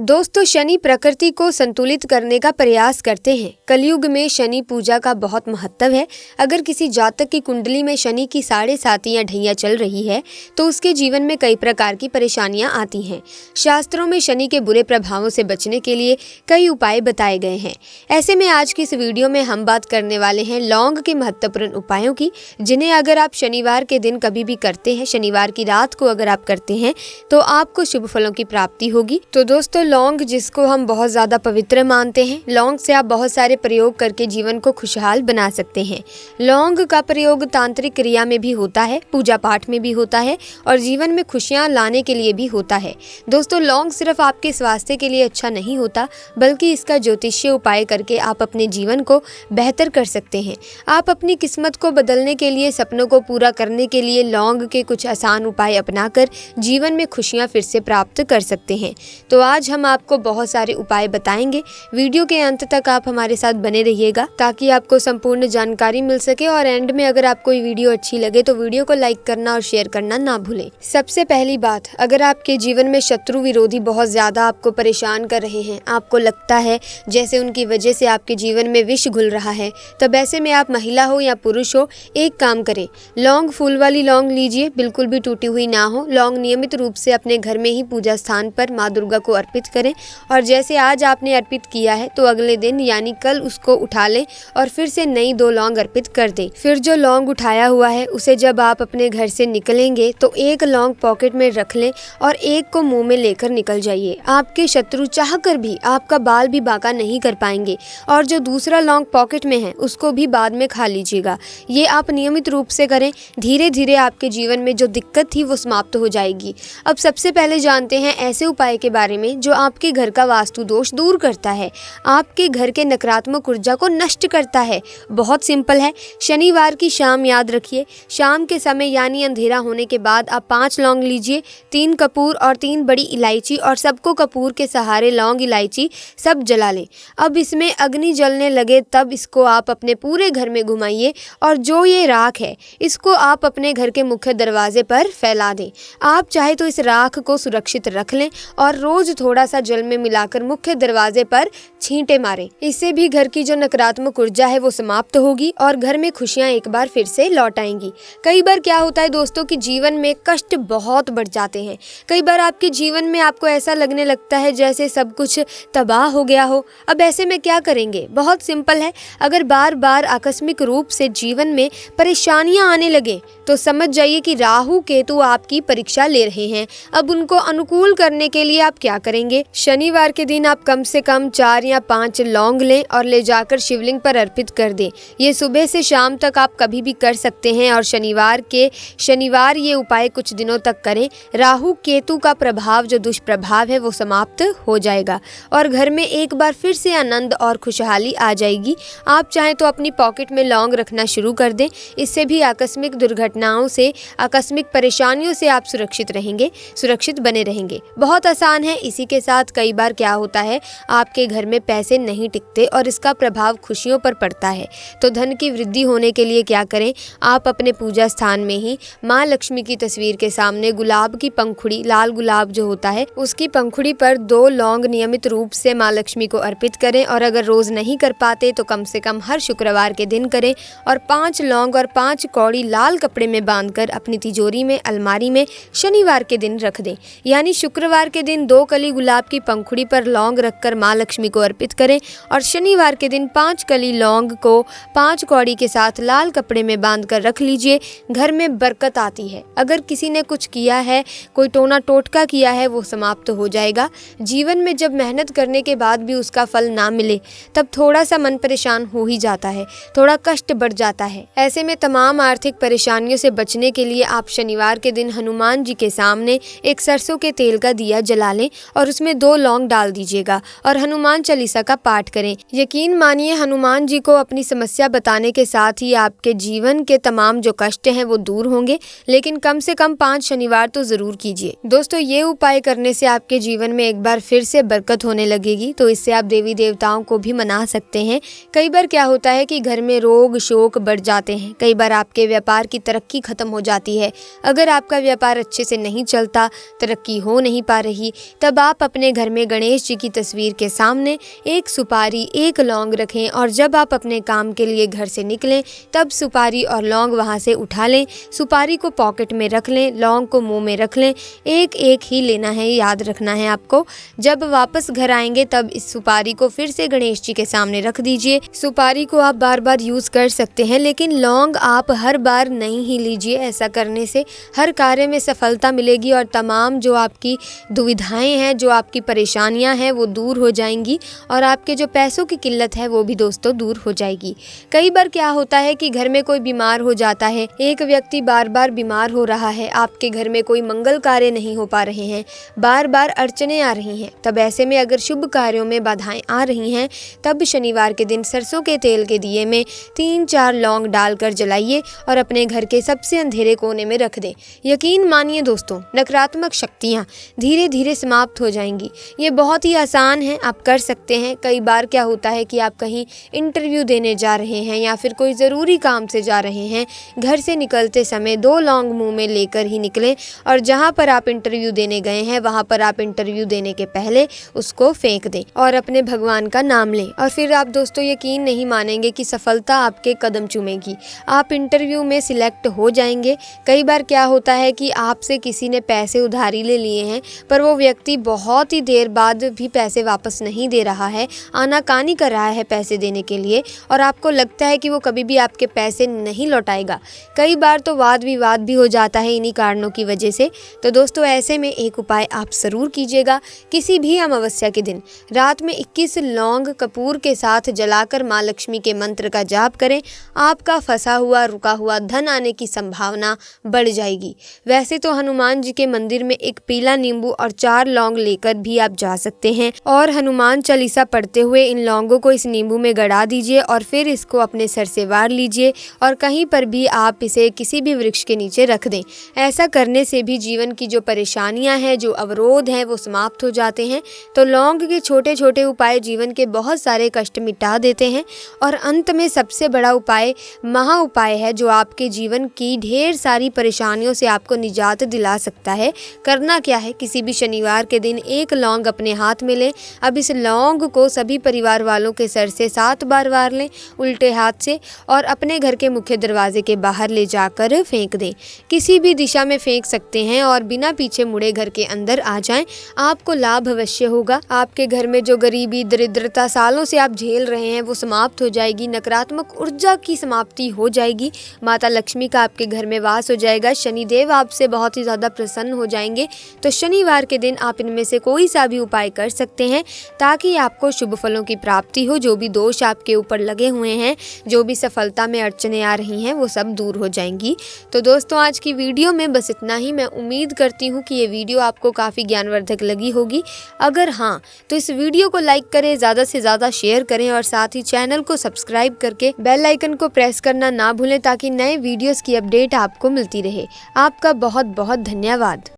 दोस्तों, शनि प्रकृति को संतुलित करने का प्रयास करते हैं। कलयुग में शनि पूजा का बहुत महत्व है। अगर किसी जातक की कुंडली में शनि की 7.5 या ढैया चल रही है तो उसके जीवन में कई प्रकार की परेशानियां आती हैं। शास्त्रों में शनि के बुरे प्रभावों से बचने के लिए कई उपाय बताए गए हैं। ऐसे में आज की इस वीडियो में हम बात करने वाले हैं लौंग के महत्वपूर्ण उपायों की, जिन्हें अगर आप शनिवार के दिन कभी भी करते हैं, शनिवार की रात को अगर आप करते हैं तो आपको शुभ फलों की प्राप्ति होगी। तो दोस्तों, लौंग जिसको हम बहुत ज़्यादा पवित्र मानते हैं, लौंग से आप बहुत सारे प्रयोग करके जीवन को खुशहाल बना सकते हैं। लौंग का प्रयोग तांत्रिक क्रिया में भी होता है, पूजा पाठ में भी होता है और जीवन में खुशियां लाने के लिए भी होता है। दोस्तों, लौंग सिर्फ आपके स्वास्थ्य के लिए अच्छा नहीं होता, बल्कि इसका ज्योतिषीय उपाय करके आप अपने जीवन को बेहतर कर सकते हैं। आप अपनी किस्मत को बदलने के लिए, सपनों को पूरा करने के लिए लौंग के कुछ आसान उपाय अपनाकर जीवन में खुशियां फिर से प्राप्त कर सकते हैं। तो आज हम आपको बहुत सारे उपाय बताएंगे। वीडियो के अंत तक आप हमारे साथ बने रहिएगा ताकि आपको संपूर्ण जानकारी मिल सके। और एंड में अगर आपको ये वीडियो अच्छी लगे तो वीडियो को लाइक करना और शेयर करना ना भूलें। सबसे पहली बात, अगर आपके जीवन में शत्रु विरोधी बहुत ज्यादा आपको परेशान कर रहे हैं, आपको लगता है जैसे उनकी वजह से आपके जीवन में विष घुल रहा है, तब ऐसे में आप महिला हो या पुरुष हो, एक काम करें, लौंग, फूल वाली लौंग लीजिए, बिल्कुल भी टूटी हुई ना हो। लौंग नियमित रूप से अपने घर में ही पूजा स्थान पर माँ दुर्गा को अर्पित करें और जैसे आज आपने अर्पित किया है तो अगले दिन यानी कल उसको उठा लें और फिर से नई 2 लौंग अर्पित कर दें। फिर जो लौंग उठाया हुआ है उसे जब आप अपने घर से निकलेंगे तो एक लौंग पॉकेट में रख लें और एक को मुंह में लेकर निकल जाइए। आपके शत्रु चाहकर भी आपका बाल भी बांका नहीं कर पाएंगे और जो दूसरा लौंग पॉकेट में है उसको भी बाद में खा लीजिएगा। ये आप नियमित रूप से करें, धीरे धीरे आपके जीवन में जो दिक्कत थी वो समाप्त हो जाएगी। अब सबसे पहले जानते हैं ऐसे उपाय के बारे में जो आपके घर का वास्तु दोष दूर करता है, आपके घर के नकारात्मक ऊर्जा को नष्ट करता है। बहुत सिंपल है। शनिवार की शाम याद रखिए, शाम के समय यानी अंधेरा होने के बाद आप 5 लौंग लीजिए, 3 कपूर और 3 बड़ी इलायची और सबको कपूर के सहारे लौंग इलायची सब जला लें। अब इसमें अग्नि जलने लगे तब इसको आप अपने पूरे घर में घुमाइए और जो ये राख है इसको आप अपने घर के मुख्य दरवाजे पर फैला दें। आप चाहे तो इस राख को सुरक्षित रख लें और रोज थोड़ा सा जल में मिलाकर मुख्य दरवाजे पर छींटे मारें। इससे भी घर की जो नकारात्मक ऊर्जा है वो समाप्त होगी और घर में खुशियां एक बार फिर से लौट आएंगी। कई बार क्या होता है दोस्तों कि जीवन में कष्ट बहुत बढ़ जाते हैं। कई बार आपके जीवन में आपको ऐसा लगने लगता है जैसे सब कुछ तबाह हो गया हो। अब ऐसे में क्या करेंगे? बहुत सिंपल है। अगर बार बार आकस्मिक रूप से जीवन में परेशानियां आने लगे तो समझ जाइए कि राहु केतु आपकी परीक्षा ले रहे हैं। अब उनको अनुकूल करने के लिए आप क्या करेंगे? शनिवार के दिन आप कम से कम 4 या 5 लौंग लें और ले जाकर शिवलिंग पर अर्पित कर दें। ये सुबह से शाम तक आप कभी भी कर सकते हैं और शनिवार ये उपाय कुछ दिनों तक करें। राहु केतु का प्रभाव, जो दुष्प्रभाव है, वो समाप्त हो जाएगा और घर में एक बार फिर से आनंद और खुशहाली आ जाएगी। आप चाहें तो अपनी पॉकेट में लौंग रखना शुरू कर दें। इससे भी आकस्मिक दुर्घटनाओं से, आकस्मिक परेशानियों से आप सुरक्षित बने रहेंगे। बहुत आसान है। इसी के साथ कई बार क्या होता है, आपके घर में पैसे नहीं टिकते और इसका प्रभाव खुशियों पर पड़ता है। तो धन की वृद्धि होने के लिए क्या करें? आप अपने पूजा स्थान में ही माँ लक्ष्मी की तस्वीर के सामने गुलाब की पंखुड़ी, लाल गुलाब जो होता है, उसकी पंखुड़ी पर 2 लौंग नियमित रूप से माँ लक्ष्मी को अर्पित करें और अगर रोज नहीं कर पाते तो कम से कम हर शुक्रवार के दिन करें और 5 लौंग और 5 कौड़ी लाल कपड़े में बांधकर अपनी तिजोरी में, अलमारी में शनिवार के दिन रख दें। यानी शुक्रवार के दिन 2 कली गुलाब की पंखुड़ी पर लौंग रखकर माँ लक्ष्मी को अर्पित करें और शनिवार के दिन 5 कली लौंग को 5 कौड़ी के साथ लाल कपड़े में बांधकर रख लीजिए। घर में बरकत आती है। अगर किसी ने कुछ किया है, कोई टोना टोटका किया है, वो समाप्त हो जाएगा। जीवन में जब मेहनत करने के बाद भी उसका फल ना मिले तब थोड़ा सा मन परेशान हो ही जाता है, थोड़ा कष्ट बढ़ जाता है। ऐसे में तमाम आर्थिक परेशानियों से बचने के लिए आप शनिवार के दिन हनुमान जी के सामने एक सरसों के तेल का दिया जला लें और उसमें 2 लौंग डाल दीजिएगा और हनुमान चालीसा का पाठ करें। यकीन मानिए, हनुमान जी को अपनी समस्या बताने के साथ ही आपके जीवन के तमाम जो कष्ट हैं वो दूर होंगे। लेकिन कम से कम 5 शनिवार तो जरूर कीजिए। दोस्तों, ये उपाय करने से आपके जीवन में एक बार फिर से बरकत होने लगेगी। तो इससे आप देवी देवताओं को भी मना सकते हैं। कई बार क्या होता है कि घर में रोग शोक बढ़ जाते हैं। कई बार आपके व्यापार की तरक्की खत्म हो जाती है। अगर आपका व्यापार अच्छे से नहीं चलता, तरक्की हो नहीं पा रही, तब आप अपने घर में गणेश जी की तस्वीर के सामने एक सुपारी, एक लौंग रखें और जब आप अपने काम के लिए घर से निकलें तब सुपारी और लौंग वहाँ से उठा लें। सुपारी को पॉकेट में रख लें, लौंग को मुंह में रख लें। एक एक ही लेना है, याद रखना है आपको। जब वापस घर आएंगे तब इस सुपारी को फिर से गणेश जी के सामने रख दीजिए। सुपारी को आप बार बार यूज़ कर सकते हैं, लेकिन लौंग आप हर बार नहीं ही लीजिए। ऐसा करने से हर कार्य में सफलता मिलेगी और तमाम जो आपकी दुविधाएं हैं, जो आपकी परेशानियां हैं वो दूर हो जाएंगी और आपके जो पैसों की किल्लत है वो भी दोस्तों दूर हो जाएगी। कई बार क्या होता है कि घर में कोई बीमार हो जाता है, एक व्यक्ति बार बार बीमार हो रहा है, आपके घर में कोई मंगल कार्य नहीं हो पा रहे हैं, बार बार अड़चने आ रही हैं। तब ऐसे में अगर शुभ कार्यों में बाधाएं आ रही हैं तब शनिवार के दिन सरसों के तेल के दिए में 3-4 लौंग डालकर जलाइए और अपने घर के सबसे अंधेरे कोने में रख दें। यकीन मानिए दोस्तों, नकारात्मक शक्तियाँ धीरे धीरे समाप्त हो जाएंगी। ये बहुत ही आसान है, आप कर सकते हैं। कई बार क्या होता है कि आप कहीं इंटरव्यू देने जा रहे हैं या फिर कोई ज़रूरी काम से जा रहे हैं, घर से निकलते समय 2 लौंग मुंह में लेकर ही निकलें और जहां पर आप इंटरव्यू देने गए हैं वहां पर आप इंटरव्यू देने के पहले उसको फेंक दें और अपने भगवान का नाम लें। और फिर आप दोस्तों यकीन नहीं मानेंगे कि सफलता आपके कदम चूमेगी, आप इंटरव्यू में सिलेक्ट हो जाएंगे। कई बार क्या होता है कि आपसे किसी ने पैसे उधारी ले लिए हैं पर वो व्यक्ति बहुत ही देर बाद भी पैसे वापस नहीं दे रहा है, आनाकानी कर रहा है पैसे देने के लिए और आपको लगता है कि वो कभी भी आपके पैसे नहीं लौटाएगा। कई बार तो वाद विवाद भी हो जाता है इन्हीं कारणों की वजह से। तो दोस्तों ऐसे में एक उपाय आप ज़रूर कीजिएगा। किसी भी अमावस्या के दिन रात में 21 लौंग कपूर के साथ जलाकर माँ लक्ष्मी के मंत्र का जाप करें। आपका फंसा हुआ रुका हुआ धन आने की संभावना बढ़ जाएगी। वैसे तो हनुमान जी के मंदिर में एक पीला नींबू और 4 लौंग लेकर भी आप जा सकते हैं और हनुमान चालीसा पढ़ते हुए इन लौंगों को इस नींबू में गड़ा दीजिए और फिर इसको अपने सर से वार लीजिए और कहीं पर भी आप इसे किसी भी वृक्ष के नीचे रख दें। ऐसा करने से भी जीवन की जो परेशानियां हैं, जो अवरोध हैं वो समाप्त हो जाते हैं। तो लौंग के छोटे छोटे उपाय जीवन के बहुत सारे कष्ट मिटा देते हैं और अंत में सबसे बड़ा उपाय महा उपाय है जो आपके जीवन की ढेर सारी परेशानियों से आपको निजात दिला सकता है। करना क्या है, किसी भी शनिवार के दिन 1 लौंग अपने हाथ में लें। अब इस लौंग को सभी परिवार वालों के सर से 7 बार वार लें उल्टे हाथ से और अपने घर के मुख्य दरवाजे के बाहर ले जाकर फेंक दें। किसी भी दिशा में फेंक सकते हैं और बिना पीछे मुड़े घर के अंदर आ जाएं। आपको लाभ अवश्य होगा। आपके घर में जो गरीबी, दरिद्रता सालों से आप झेल रहे हैं वो समाप्त हो जाएगी। नकारात्मक ऊर्जा की समाप्ति हो जाएगी। माता लक्ष्मी का आपके घर में वास हो जाएगा। शनिदेव आपसे बहुत ही ज़्यादा प्रसन्न हो जाएंगे। तो शनिवार के दिन आप इनमें से कोई सा भी उपाय कर सकते हैं ताकि आपको शुभ फलों की प्राप्ति हो। जो भी दोष आपके ऊपर लगे हुए हैं, जो भी सफलता में अड़चने आ रही हैं, वो सब दूर हो जाएंगी। तो दोस्तों आज की वीडियो में बस इतना ही। मैं उम्मीद करती हूँ कि ये वीडियो आपको काफ़ी ज्ञानवर्धक लगी होगी। अगर हाँ तो इस वीडियो को लाइक करें, ज़्यादा से ज़्यादा शेयर करें और साथ ही चैनल को सब्सक्राइब करके बेल आइकन को प्रेस करना ना भूलें ताकि नए वीडियोस की अपडेट आपको मिलती रहे। आपका बहुत बहुत धन्यवाद।